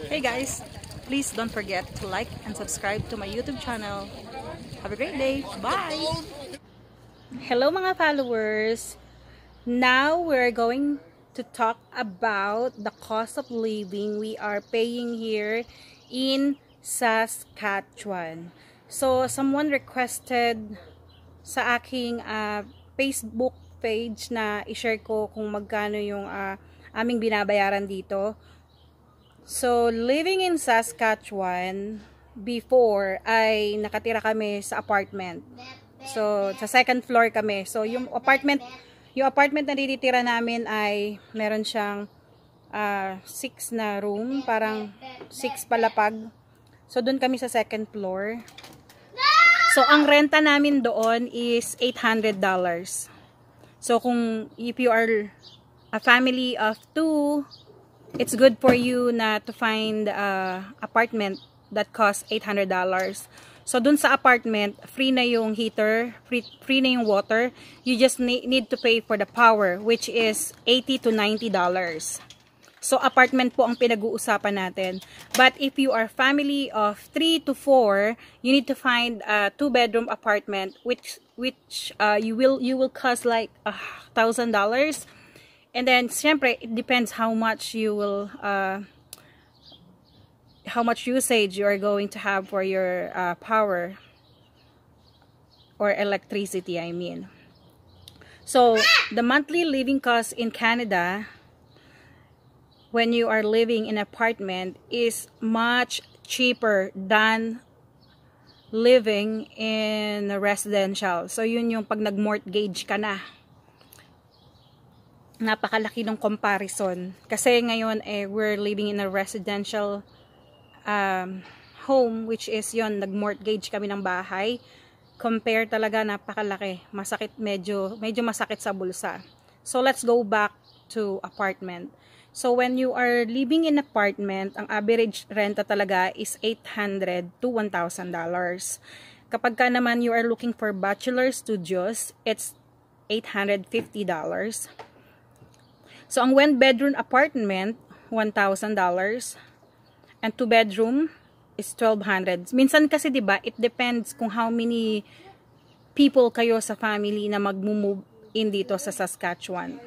Hey guys, please don't forget to like and subscribe to my YouTube channel. Have a great day. Bye! Hello mga followers! Now we're going to talk about the cost of living we are paying here in Saskatchewan. So someone requested sa aking Facebook page na i-share ko kung magkano yung aming binabayaran dito. So, living in Saskatchewan, before ay nakatira kami sa apartment. So, sa second floor kami. So, yung apartment na dititira namin ay meron siyang 6 na room, parang 6 palapag. So, doon kami sa second floor. So, ang renta namin doon is $800. So, if you are a family of 2, it's good for you na to find apartment that costs $800. So, dun sa apartment, free na yung heater, free na yung water. You just need to pay for the power, which is $80 to $90. So, apartment po ang pinag-uusapan natin. But if you are family of 3 to 4, you need to find a 2-bedroom apartment, which you will cost like $1,000. And then, siyempre, it depends how much you will, how much usage you are going to have for your power or electricity, I mean. So, the monthly living cost in Canada, when you are living in an apartment, is much cheaper than living in a residential. So, yun yung pag nag-mortgage ka na. Napakalaki ng comparison kasi ngayon we're living in a residential home, which is yon, nag-mortgage kami ng bahay. Compare talaga, napakalaki, masakit, medyo masakit sa bulsa. So let's go back to apartment. So when you are living in apartment, ang average renta talaga is $800 to $1,000. Kapag ka naman you are looking for bachelor studios, it's $850. So, ang 1-bedroom apartment, $1,000. And 2-bedroom is $1,200. Minsan kasi, diba, it depends kung how many people kayo sa family na mag-move in dito sa Saskatchewan.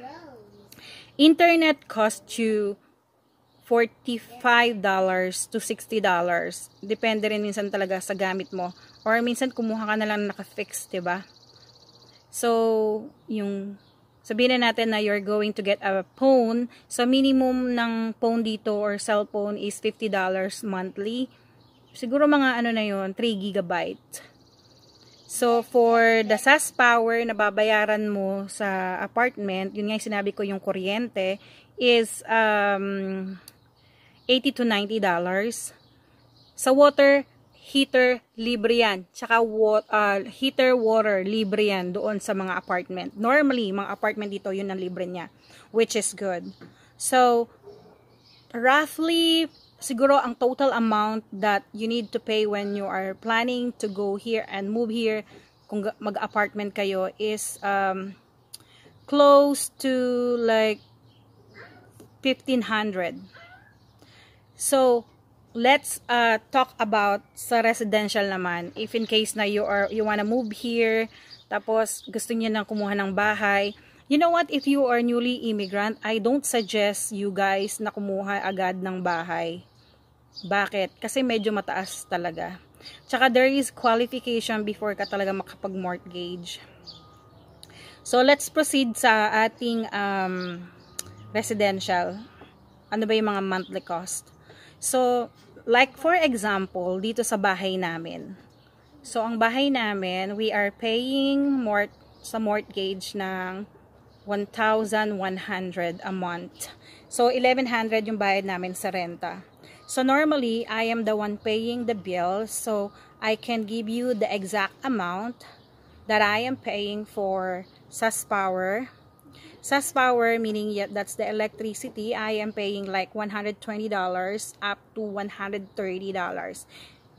Internet costs you $45 to $60. Depende rin minsan talaga sa gamit mo. Or minsan kumuha ka na lang naka-fix, diba? So, yung sabihin na natin na you're going to get a phone. So, minimum ng phone dito or cellphone is $50 monthly. Siguro mga ano na yun, 3 gigabyte. So, for the SAS power na babayaran mo sa apartment, yun nga yung sinabi ko, yung kuryente, is $80 to $90. Sa water, heater, libre yan. Tsaka heater, water, libre yan doon sa mga apartment. Normally, mga apartment dito, yun ang libre niya. Which is good. So, roughly, siguro ang total amount that you need to pay when you are planning to go here and move here, kung mag-apartment kayo, is close to like $1,500. So, let's talk about sa residential naman. If in case na you wanna move here, tapos gusto niyo nang kumuha ng bahay. You know what? If you are newly immigrant, I don't suggest you guys na kumuha agad ng bahay. Bakit? Kasi medyo mataas talaga. Tsaka there is qualification before ka talaga makapag-mortgage. So let's proceed sa ating residential. Ano ba yung mga monthly cost? So, like for example, dito sa bahay namin. So, ang bahay namin, we are paying sa mortgage ng $1,100 a month. So, $1,100 yung bayad namin sa renta. So, normally, I am the one paying the bill. So, I can give you the exact amount that I am paying for SAS Power. SAS Power, meaning that's the electricity, I am paying like $120 up to $130.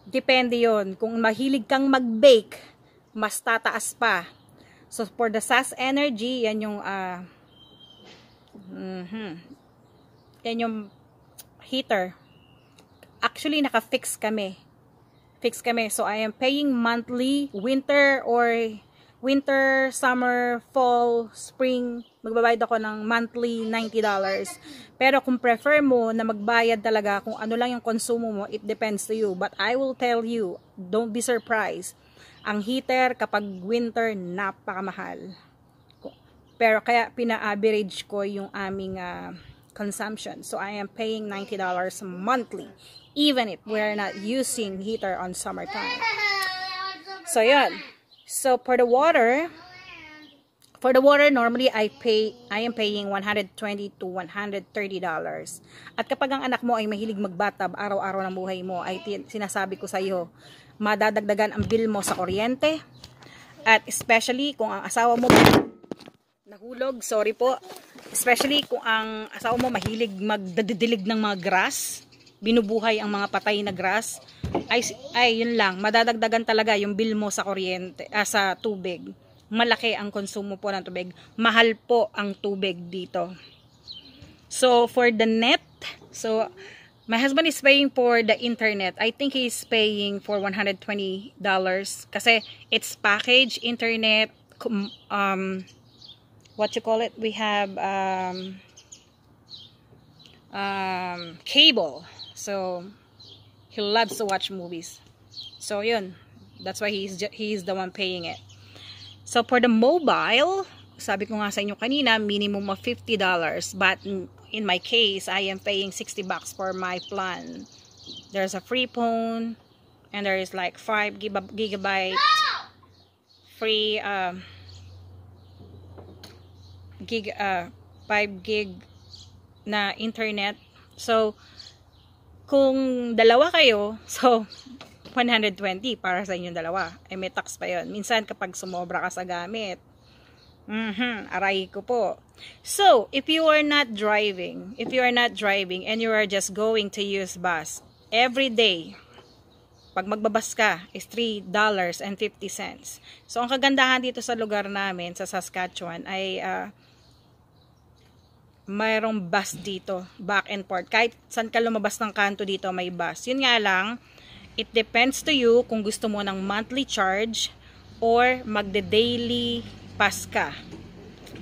Depende yon. Kung mahilig kang mag-bake, mas tataas pa. So, for the SAS Energy, yan yung yan yung heater. actually naka-fix kami. So I am paying monthly, winter, summer, fall, spring, magbabayad ako ng monthly $90. Pero kung prefer mo na magbayad talaga kung ano lang yung konsumo mo, it depends to you. But I will tell you, don't be surprised. Ang heater kapag winter, napakamahal. Pero kaya pina-average ko yung aming consumption. So I am paying $90 monthly, even if we're not using heater on summertime. So yun. So for the water normally I am paying $120 to $130. At kapag ang anak mo ay mahilig magbatab araw-araw ng buhay mo, ay sinasabi ko sa iyo, madadagdagan ang bill mo sa kuryente. At especially kung ang asawa mo nahulog, sorry po. Especially kung ang asawa mo mahilig magdadidilig ng mga grass, binubuhay ang mga patay na grass, ay yun lang, madadagdagan talaga yung bill mo sa kuryente, sa tubig. Malaki ang konsumo po ng tubig. Mahal po ang tubig dito. So for the net, so my husband is paying for the internet. I think he's paying for $120 kasi it's package internet, what you call it, we have cable, so he loves to watch movies. So yun, that's why he's the one paying it. So for the mobile, sabi ko nga sa inyo kanina, minimum of $50, but in my case I am paying $60 for my plan. There's a free phone and there is like 5 gigabyte free 5 gig na internet. So kung dalawa kayo, so 120 para sa inyong dalawa. Ay may tax pa yon. Minsan kapag sumobra ka sa gamit, aray ko po. So if you are not driving and you are just going to use bus every day, pag magbabas ka is $3.50. So ang kagandahan dito sa lugar namin sa Saskatchewan ay mayroong bus dito, back and forth. Kahit saan ka lumabas ng kanto dito, may bus. Yun nga lang, it depends to you kung gusto mo ng monthly charge or magde-daily pass ka.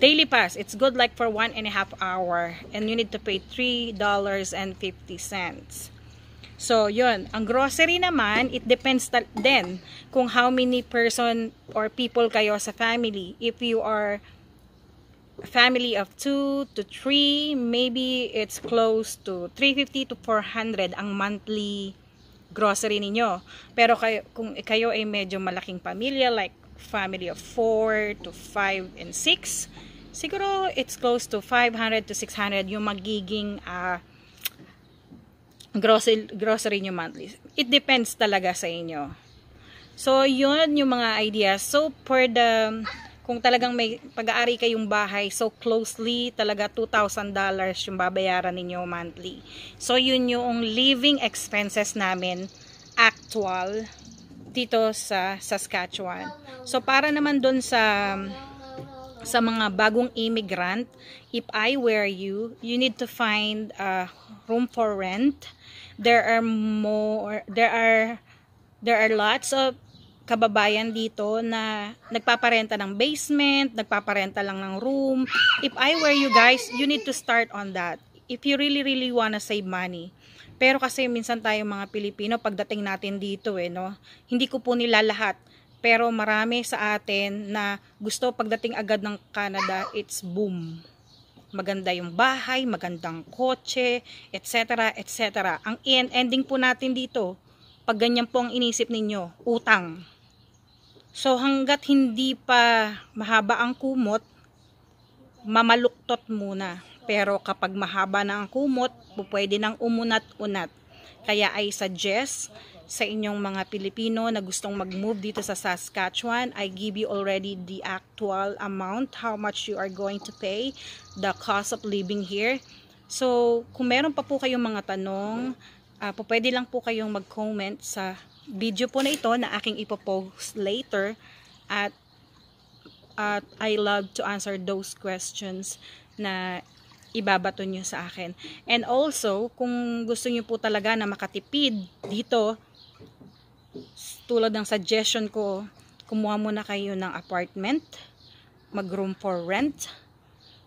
Daily pass, it's good like for 1.5 hour and you need to pay $3.50. So, yun. Ang grocery naman, it depends then kung how many person or people kayo sa family. If you are a family of 2 to 3, maybe it's close to $350 to $400 ang monthly grocery ninyo. Pero kung kayo ay medyo malaking pamilya, like family of 4 to 5 and 6, siguro it's close to $500 to $600 yung magiging grocery nyo monthly. It depends talaga sa inyo. So, yun yung mga ideas. So, kung talagang may pag-aari kayong bahay, so closely, talaga $2,000 yung babayaran ninyo monthly. So, yun yung living expenses namin, actual, dito sa Saskatchewan. So, para naman dun sa mga bagong immigrant, if I were you, you need to find a room for rent. There are lots of kababayan dito na nagpaparenta ng basement, nagpaparenta lang ng room. If I were you guys, you need to start on that. If you really wanna save money. Pero kasi minsan tayo mga Pilipino, pagdating natin dito no, hindi ko po nila lahat. Pero marami sa atin na gusto pagdating agad ng Canada, it's boom. Maganda yung bahay, magandang kotse, etc. etc. Ang ending po natin dito, pag ganyan po ang inisip ninyo, utang. So hanggat hindi pa mahaba ang kumot, mamaluktot muna. Pero kapag mahaba na ang kumot, pwede nang umunat-unat. Kaya I suggest sa inyong mga Pilipino na gustong mag-move dito sa Saskatchewan, I give you already the actual amount, how much you are going to pay, the cost of living here. So kung meron pa po kayong mga tanong, pwede lang po kayong mag-comment sa video po na ito na aking ipopost later, at I love to answer those questions na ibabato nyo sa akin. And also, kung gusto nyo po talaga na makatipid dito, tulad ng suggestion ko, kumuha muna kayo ng apartment, mag-room for rent.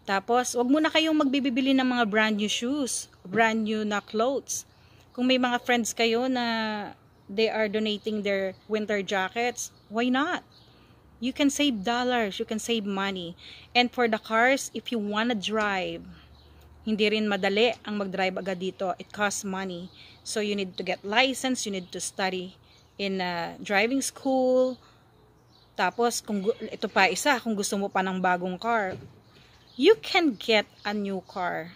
Tapos, wag muna kayong magbibili ng mga brand new shoes, brand new na clothes. Kung may mga friends kayo na they are donating their winter jackets, why not? You can save dollars, you can save money. And for the cars, if you wanna drive, hindi rin madali ang mag-drive agad dito. It costs money. So you need to get license, you need to study in driving school. Tapos, ito pa isa, kung gusto mo pa ng bagong car, you can get a new car.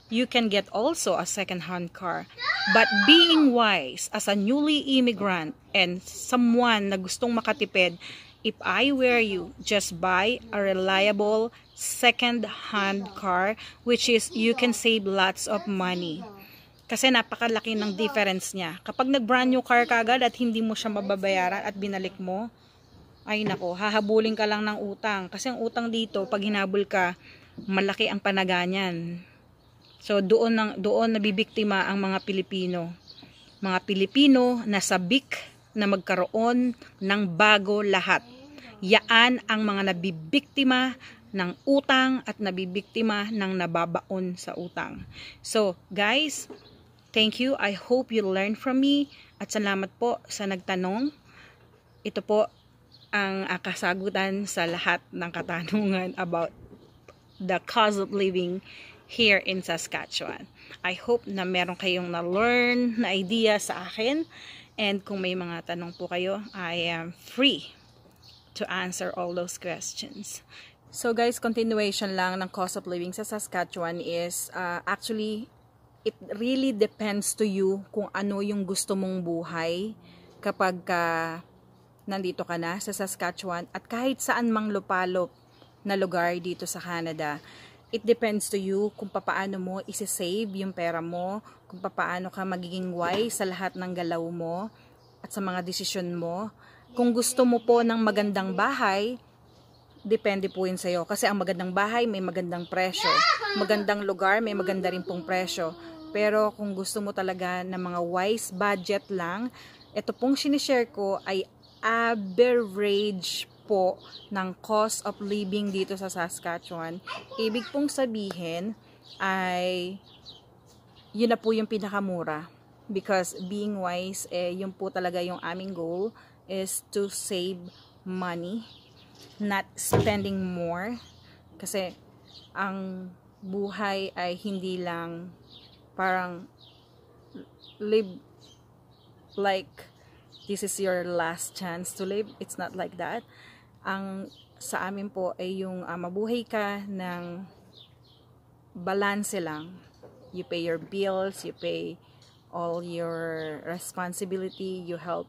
You can get also a second-hand car. But being wise, as a newly immigrant and someone na gustong makatipid, if I were you, just buy a reliable second-hand car, which is you can save lots of money. Kasi napakalaki ng difference niya. Kapag nag-brand new car ka agad at hindi mo siya mababayaran at binalik mo, ay nako, hahabulin ka lang ng utang. Kasi ang utang dito, pag hinabol ka, malaki ang panaganyan. So doon nabibiktima ang mga Pilipino. Mga Pilipino na sabik na magkaroon ng bago lahat. Yaan ang mga nabibiktima ng utang at nabibiktima ng nababaon sa utang. So guys, thank you. I hope you learned from me. At salamat po sa nagtanong. Ito po ang kasagutan sa lahat ng katanungan about the cost of living here in Saskatchewan. I hope na meron kayong na-learn na idea sa akin. And kung may mga tanong po kayo, I am free to answer all those questions. So guys, continuation lang ng cost of living sa Saskatchewan is actually, it really depends to you kung ano yung gusto mong buhay kapag nandito ka na sa Saskatchewan at kahit saan mang lupalop na lugar dito sa Canada. It depends to you kung paano mo isi-save yung pera mo, kung paano ka magiging wise sa lahat ng galaw mo at sa mga desisyon mo. Kung gusto mo po ng magandang bahay, depende po yun sa'yo. Kasi ang magandang bahay may magandang presyo. Magandang lugar may maganda rin pong presyo. Pero kung gusto mo talaga ng mga wise budget lang, ito pong sinishare ko ay average po ng cost of living dito sa Saskatchewan. Ibig pong sabihin ay yun na po yung pinakamura. Because being wise, yun po talaga yung aming goal is to save money, not spending more. Kasi ang buhay ay hindi lang parang live like this is your last chance to live. It's not like that. Ang sa amin po ay yung mabuhay ka ng balance lang. You pay your bills, you pay all your responsibility, you help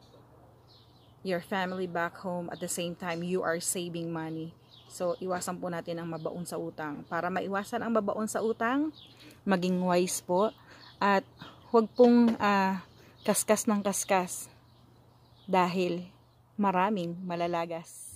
your family back home, at the same time you are saving money. So iwasan po natin ang mabaon sa utang. Para maiwasan ang mabaon sa utang, maging wise po at huwag pong kaskas ng kaskas dahil maraming malalagas.